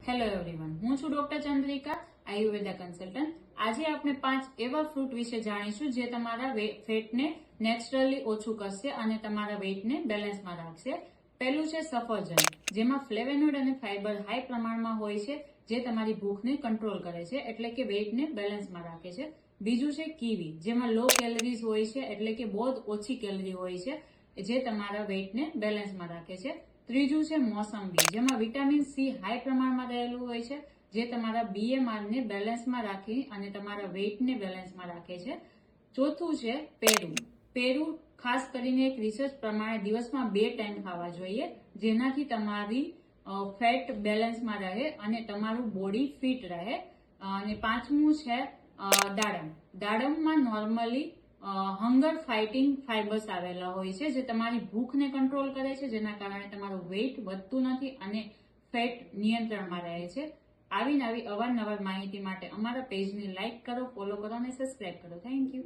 Hello everyone, હું છું doctor Chandrika, Ayurveda consultant. આજે આપણે 5 એવા ફ્રૂટ વિશે જાણીશું જે તમારા ફેટને નેચરલી ઓછું કરશે અને તમારા વેઇટને બેલેન્સમાં રાખશે. પહેલું છે સફરજન, જેમાં ફ્લેવોનોઇડ અને ફાઇબર હાઈ પ્રમાણમાં હોય છે, જે તમારી ભૂખને કંટ્રોલ કરે છે, એટલે કે વેઇટને બેલેન્સમાં રાખે છે. બીજું છે કીવી, જેમાં લો કેલરીઝ હોય છે, એટલે કે બહુ જ ઓછી કેલરી હોય છે, જે તમારા વેઇટને બેલેન્સમાં રાખે છે. ત્રીજું છે મોસંબી, જેમાં વિટામિન સી હાઈ પ્રમાણમાં રહેલું હોય છે, જે તમારા BMR ને બેલેન્સમાં રાખી અને તમારા વેઇટને બેલેન્સમાં રાખે છે. ચોથું છે પેરું. પેરું ખાસ કરીને એક રિસર્ચ પ્રમાણે દિવસમાં 2 ટાઈમ ખાવા જોઈએ, જેનાથી તમારી ફેટ બેલેન્સમાં રહે અને તમારું બોડી ફિટ રહે. અને પાંચમું છે દાડમ. દાડમમાં નોર્મલી હંગર ફાઇટિંગ ફાઇબર્સ આવેલા હોય છે, જે તમારી ભૂખને કંટ્રોલ કરે છે, જેના કારણે તમારું વેઇટ વધતું નથી અને ફેટ નિયંત્રણમાં રહે છે. આવી અવારનવાર માહિતી માટે અમારા પેજને લાઇક કરો, ફોલો કરો અને સબસ્ક્રાઇબ કરો. Thank you.